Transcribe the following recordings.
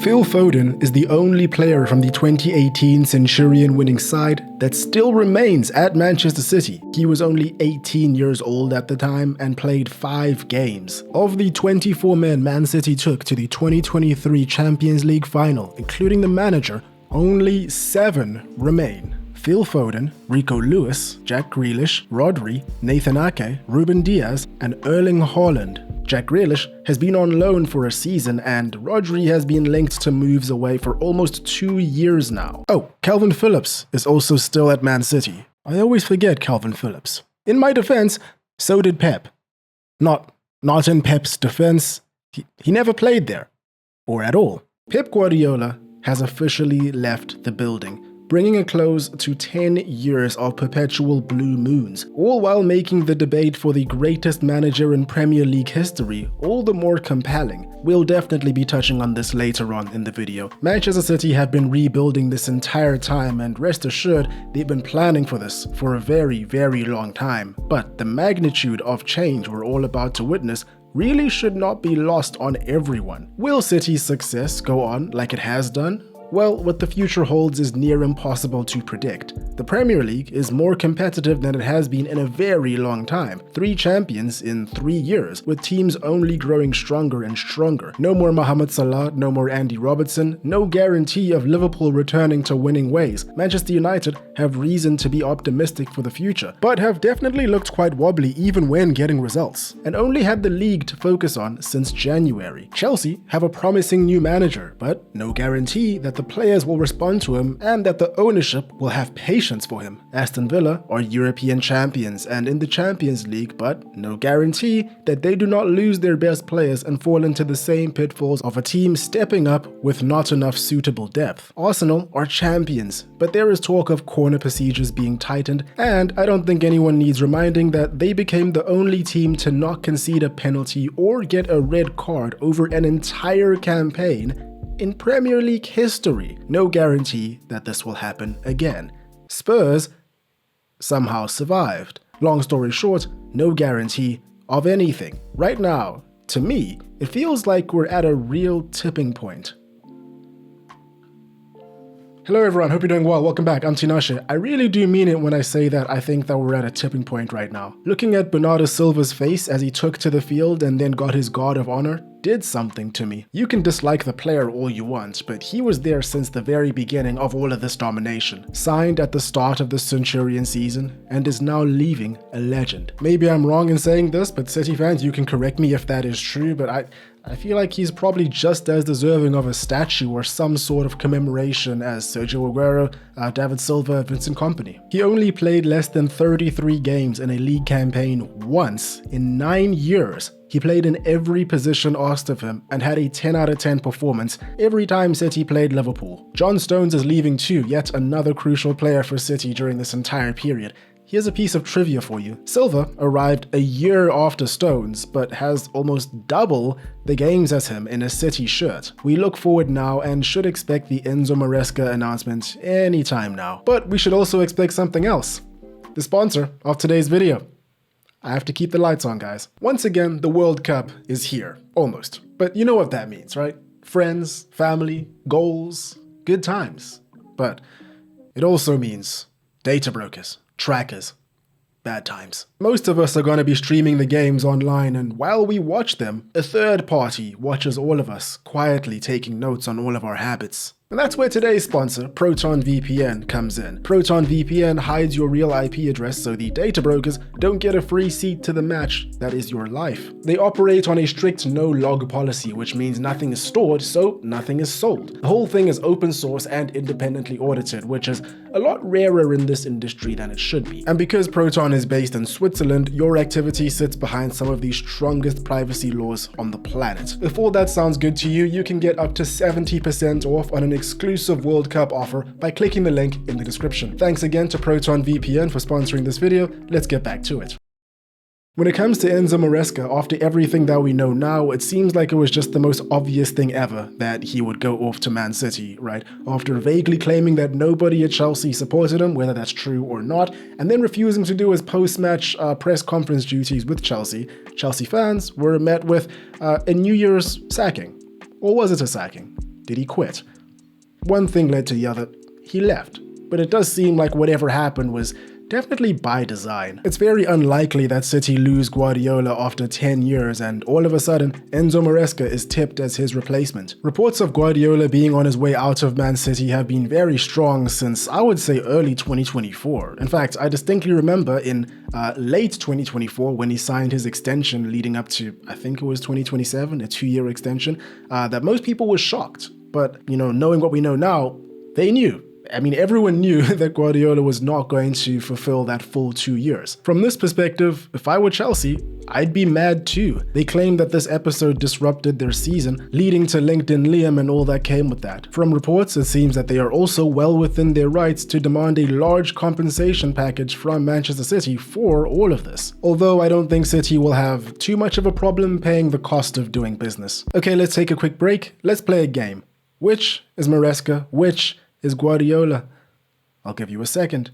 Phil Foden is the only player from the 2018 Centurion winning side that still remains at Manchester City. He was only 18 years old at the time and played 5 games. Of the 24 men Man City took to the 2023 Champions League final, including the manager, only 7 remain. Phil Foden, Rico Lewis, Jack Grealish, Rodri, Nathan Ake, Ruben Diaz, and Erling Haaland. Jack Grealish has been on loan for a season and Rodri has been linked to moves away for almost 2 years now. Oh, Calvin Phillips is also still at Man City. I always forget Calvin Phillips. In my defense, so did Pep. Not in Pep's defense, he never played there. Or at all. Pep Guardiola has officially left the building, bringing a close to 10 years of perpetual blue moons, all while making the debate for the greatest manager in Premier League history all the more compelling. We'll definitely be touching on this later on in the video. Manchester City have been rebuilding this entire time, and rest assured, they've been planning for this for a very, very long time. But the magnitude of change we're all about to witness really should not be lost on everyone. Will City's success go on like it has done? Well, what the future holds is near impossible to predict. The Premier League is more competitive than it has been in a very long time. 3 champions in 3 years, with teams only growing stronger and stronger. No more Mohamed Salah, no more Andy Robertson, no guarantee of Liverpool returning to winning ways. Manchester United have reason to be optimistic for the future, but have definitely looked quite wobbly even when getting results, and only had the league to focus on since January. Chelsea have a promising new manager, but no guarantee that the players will respond to him and that the ownership will have patience for him. Aston Villa are European champions and in the Champions League, but no guarantee that they do not lose their best players and fall into the same pitfalls of a team stepping up with not enough suitable depth. Arsenal are champions, but there is talk of corner procedures being tightened, and I don't think anyone needs reminding that they became the only team to not concede a penalty or get a red card over an entire campaign in Premier League history. No guarantee that this will happen again. Spurs somehow survived. Long story short, no guarantee of anything. Right now, to me, it feels like we're at a real tipping point. Hello everyone, hope you're doing well. Welcome back, I'm Tinashe. I really do mean it when I say that I think that we're at a tipping point right now. Looking at Bernardo Silva's face as he took to the field and then got his guard of honor did something to me. You can dislike the player all you want, but he was there since the very beginning of all of this domination. Signed at the start of the Centurion season and is now leaving a legend. Maybe I'm wrong in saying this, but City fans, you can correct me if that is true, but I feel like he's probably just as deserving of a statue or some sort of commemoration as Sergio Aguero, David Silva, Vincent Kompany. He only played less than 33 games in a league campaign once in 9 years. He played in every position asked of him and had a 10 out of 10 performance every time City played Liverpool. John Stones is leaving too, yet another crucial player for City during this entire period. Here's a piece of trivia for you. Silva arrived a year after Stones, but has almost double the games as him in a City shirt. We look forward now and should expect the Enzo Maresca announcement anytime now. But we should also expect something else. The sponsor of today's video. I have to keep the lights on, guys. Once again, the World Cup is here. Almost. But you know what that means, right? Friends, family, goals, good times. But it also means data brokers, trackers, bad times. Most of us are going to be streaming the games online, and while we watch them, a third party watches all of us, quietly taking notes on all of our habits. And that's where today's sponsor, Proton VPN, comes in. Proton VPN hides your real IP address so the data brokers don't get a free seat to the match that is your life. They operate on a strict no-log policy, which means nothing is stored, so nothing is sold. The whole thing is open source and independently audited, which is a lot rarer in this industry than it should be. And because Proton is based in Switzerland, your activity sits behind some of the strongest privacy laws on the planet. If all that sounds good to you, you can get up to 70% off on an exclusive World Cup offer by clicking the link in the description. Thanks again to Proton VPN for sponsoring this video. Let's get back to it. When it comes to Enzo Maresca, after everything that we know now, it seems like it was just the most obvious thing ever that he would go off to Man City, right? After vaguely claiming that nobody at Chelsea supported him, whether that's true or not, and then refusing to do his post-match press conference duties with Chelsea, Chelsea fans were met with a New Year's sacking. Or was it a sacking? Did he quit? One thing led to the other. He left. But it does seem like whatever happened was definitely by design. It's very unlikely that City lose Guardiola after 10 years and all of a sudden Enzo Maresca is tipped as his replacement. Reports of Guardiola being on his way out of Man City have been very strong since, I would say, early 2024. In fact, I distinctly remember in late 2024 when he signed his extension leading up to, I think it was 2027, a 2-year extension, that most people were shocked. But, knowing what we know now, they knew. I mean, everyone knew that Guardiola was not going to fulfill that full 2 years. From this perspective, if I were Chelsea, I'd be mad too. They claim that this episode disrupted their season, leading to LinkedIn Liam and all that came with that. From reports, it seems that they are also well within their rights to demand a large compensation package from Manchester City for all of this. Although I don't think City will have too much of a problem paying the cost of doing business. Okay, let's take a quick break. Let's play a game. Which is Maresca? Which is Guardiola? I'll give you a second.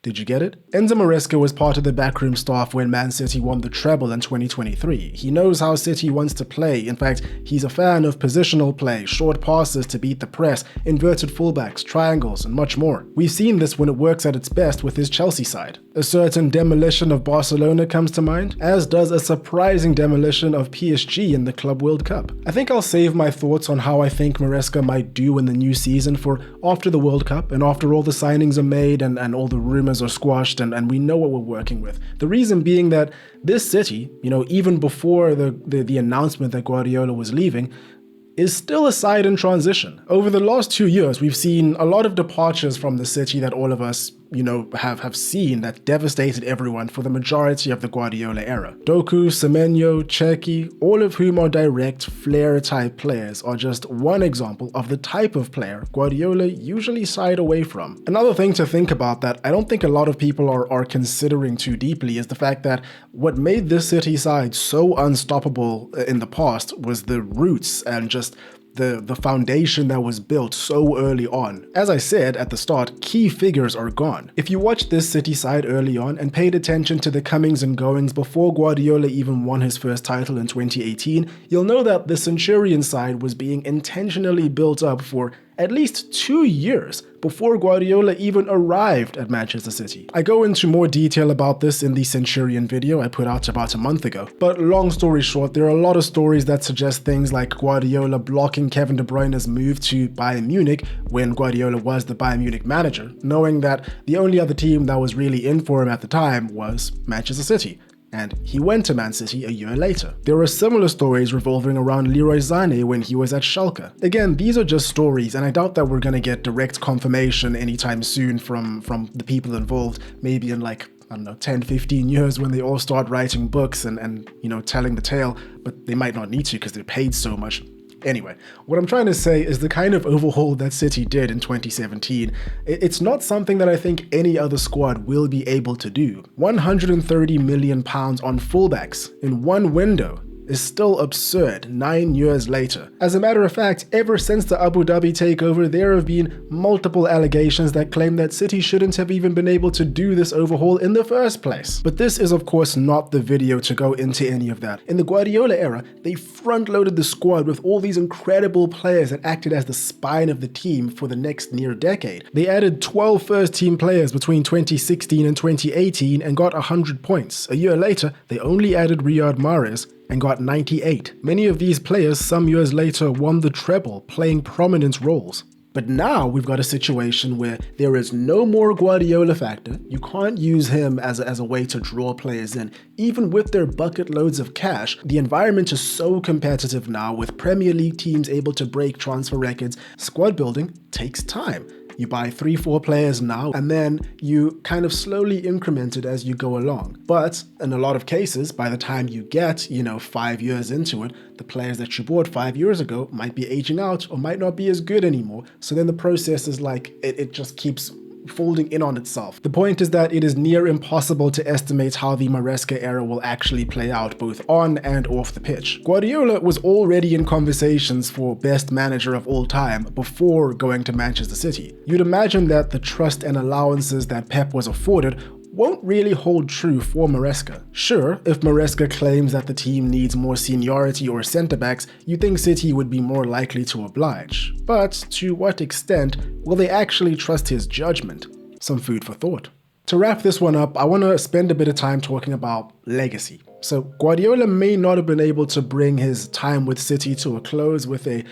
Did you get it? Enzo Maresca was part of the backroom staff when Man City won the treble in 2023. He knows how City wants to play. In fact, he's a fan of positional play, short passes to beat the press, inverted fullbacks, triangles, and much more. We've seen this when it works at its best with his Chelsea side. A certain demolition of Barcelona comes to mind, as does a surprising demolition of PSG in the Club World Cup. I think I'll save my thoughts on how I think Maresca might do in the new season for after the World Cup and after all the signings are made and all the rumors are squashed and we know what we're working with. The reason being that this City, even before the announcement that Guardiola was leaving, is still a side in transition. Over the last 2 years, we've seen a lot of departures from the City that all of us, have seen that devastated everyone for the majority of the Guardiola era. Doku, Semenyo, Cherki, all of whom are direct flair-type players, are just one example of the type of player Guardiola usually shied away from. Another thing to think about that I don't think a lot of people are considering too deeply is the fact that what made this City side so unstoppable in the past was the roots and just the foundation that was built so early on. As I said at the start, key figures are gone. If you watched this City side early on and paid attention to the comings and goings before Guardiola even won his first title in 2018, you'll know that the Centurion side was being intentionally built up for at least 2 years before Guardiola even arrived at Manchester City. I go into more detail about this in the Centurion video I put out about a month ago, but long story short, there are a lot of stories that suggest things like Guardiola blocking Kevin De Bruyne's move to Bayern Munich when Guardiola was the Bayern Munich manager, knowing that the only other team that was really in for him at the time was Manchester City. And he went to Man City a year later. There were similar stories revolving around Leroy Sané when he was at Schalke. Again, these are just stories, and I doubt that we're gonna get direct confirmation anytime soon from the people involved, maybe in 10, 15 years when they all start writing books and telling the tale, but they might not need to because they're paid so much. Anyway, what I'm trying to say is the kind of overhaul that City did in 2017, it's not something that I think any other squad will be able to do. £130 million on fullbacks in one window is still absurd 9 years later. As a matter of fact, ever since the Abu Dhabi takeover, there have been multiple allegations that claim that City shouldn't have even been able to do this overhaul in the first place. But this is of course not the video to go into any of that. In the Guardiola era, they front-loaded the squad with all these incredible players that acted as the spine of the team for the next near decade. They added 12 first-team players between 2016 and 2018 and got 100 points. A year later, they only added Riyad Mahrez and got 98. Many of these players some years later won the treble, playing prominent roles. But now we've got a situation where there is no more Guardiola factor. You can't use him as a way to draw players in. Even with their bucket loads of cash, the environment is so competitive now with Premier League teams able to break transfer records. Squad building takes time. You buy 3-4 players now, and then you kind of slowly increment it as you go along. But in a lot of cases, by the time you get, 5 years into it, the players that you bought 5 years ago might be aging out or might not be as good anymore. So then the process is it just keeps folding in on itself. The point is that it is near impossible to estimate how the Maresca era will actually play out both on and off the pitch. Guardiola was already in conversations for best manager of all time before going to Manchester City. You'd imagine that the trust and allowances that Pep was afforded won't really hold true for Maresca. Sure, if Maresca claims that the team needs more seniority or centre-backs, you think City would be more likely to oblige. But to what extent will they actually trust his judgment? Some food for thought. To wrap this one up, I want to spend a bit of time talking about legacy. So Guardiola may not have been able to bring his time with City to a close with a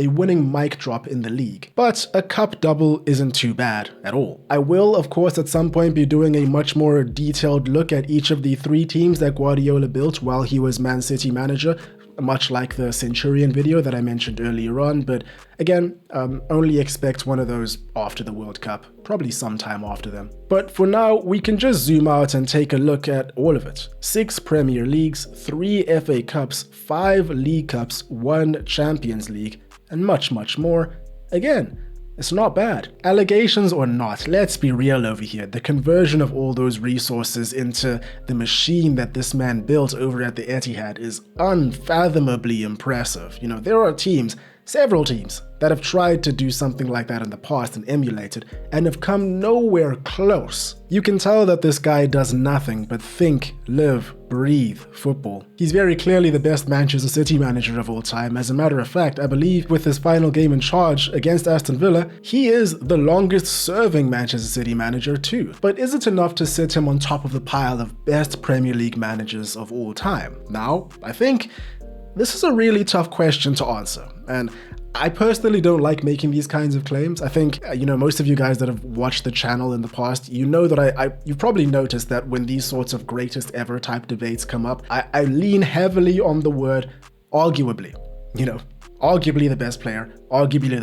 winning mic drop in the league, but a cup double isn't too bad at all. I will, of course, at some point be doing a much more detailed look at each of the 3 teams that Guardiola built while he was Man City manager, much like the Centurion video that I mentioned earlier on, but again, only expect one of those after the World Cup, probably sometime after them. But for now, we can just zoom out and take a look at all of it. 6 Premier Leagues, 3 FA Cups, 5 League Cups, 1 Champions League, and much, much more. Again, it's not bad. Allegations or not, let's be real over here. The conversion of all those resources into the machine that this man built over at the Etihad is unfathomably impressive. You know, there are teams, several teams, that have tried to do something like that in the past and emulate it, and have come nowhere close. You can tell that this guy does nothing but think, live, breathe football. He's very clearly the best Manchester City manager of all time. As a matter of fact, I believe with his final game in charge against Aston Villa, he is the longest serving Manchester City manager too. But is it enough to sit him on top of the pile of best Premier League managers of all time? Now, I think this is a really tough question to answer, and I personally don't like making these kinds of claims. I think, most of you guys that have watched the channel in the past, you know that you've probably noticed that when these sorts of greatest ever type debates come up, I lean heavily on the word arguably. Arguably the best player, arguably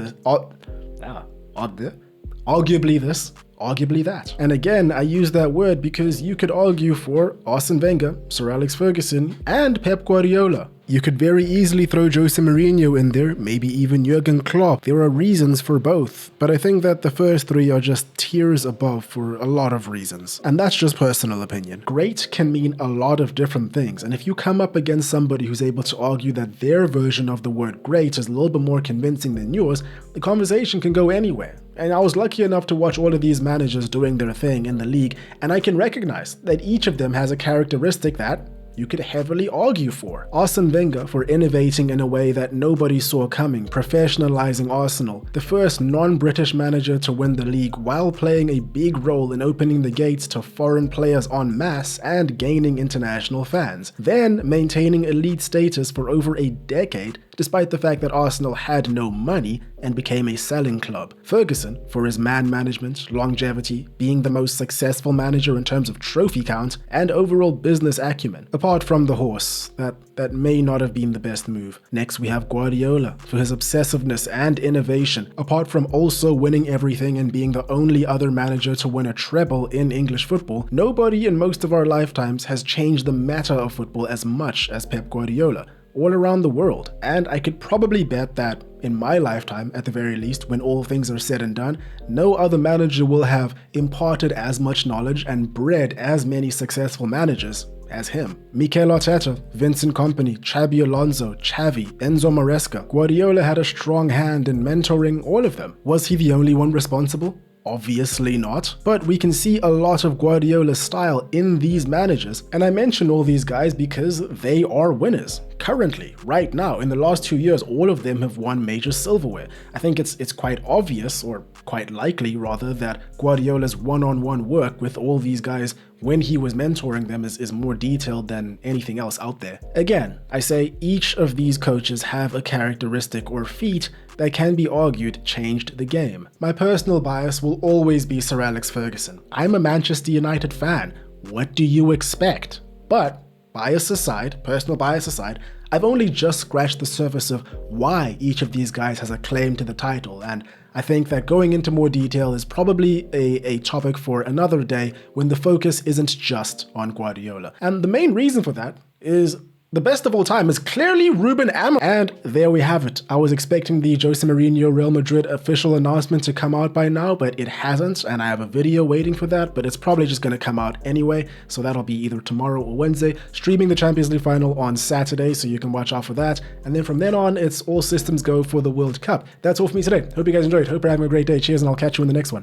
this, arguably that. And again, I use that word because you could argue for Arsene Wenger, Sir Alex Ferguson, and Pep Guardiola. You could very easily throw Jose Mourinho in there, maybe even Jurgen Klopp. There are reasons for both, but I think that the first 3 are just tiers above for a lot of reasons. And that's just personal opinion. Great can mean a lot of different things, and if you come up against somebody who's able to argue that their version of the word great is a little bit more convincing than yours, the conversation can go anywhere. And I was lucky enough to watch all of these managers doing their thing in the league, and I can recognize that each of them has a characteristic that you could heavily argue for. Arsene Wenger for innovating in a way that nobody saw coming, professionalizing Arsenal, the first non-British manager to win the league while playing a big role in opening the gates to foreign players en masse and gaining international fans, then maintaining elite status for over a decade despite the fact that Arsenal had no money and became a selling club. Ferguson for his man management, longevity, being the most successful manager in terms of trophy count, and overall business acumen, apart from the horse, that may not have been the best move. Next we have Guardiola for his obsessiveness and innovation, apart from also winning everything and being the only other manager to win a treble in English football. Nobody in most of our lifetimes has changed the meta of football as much as Pep Guardiola, all around the world. And I could probably bet that in my lifetime, at the very least, when all things are said and done, no other manager will have imparted as much knowledge and bred as many successful managers as him. Mikel Arteta, Vincent Kompany, Xabi Alonso, Xavi, Enzo Maresca. Guardiola had a strong hand in mentoring all of them. Was he the only one responsible? Obviously not, but we can see a lot of Guardiola's style in these managers, and I mention all these guys because they are winners. Currently, right now, in the last 2 years, all of them have won major silverware. I think it's quite obvious, or quite likely rather, that Guardiola's one-on-one work with all these guys when he was mentoring them is more detailed than anything else out there. Again, I say each of these coaches have a characteristic or feat that can be argued changed the game. My personal bias will always be Sir Alex Ferguson. I'm a Manchester United fan. What do you expect? But bias aside, personal bias aside, I've only just scratched the surface of why each of these guys has a claim to the title, and I think that going into more detail is probably a topic for another day when the focus isn't just on Guardiola. And the main reason for that is the best of all time is clearly Ruben Amorim. And there we have it. I was expecting the Jose Mourinho Real Madrid official announcement to come out by now, but it hasn't, and I have a video waiting for that, but it's probably just going to come out anyway, so that'll be either tomorrow or Wednesday, streaming the Champions League final on Saturday, so you can watch out for that, and then from then on, it's all systems go for the World Cup. That's all for me today. Hope you guys enjoyed. Hope you're having a great day. Cheers, and I'll catch you in the next one.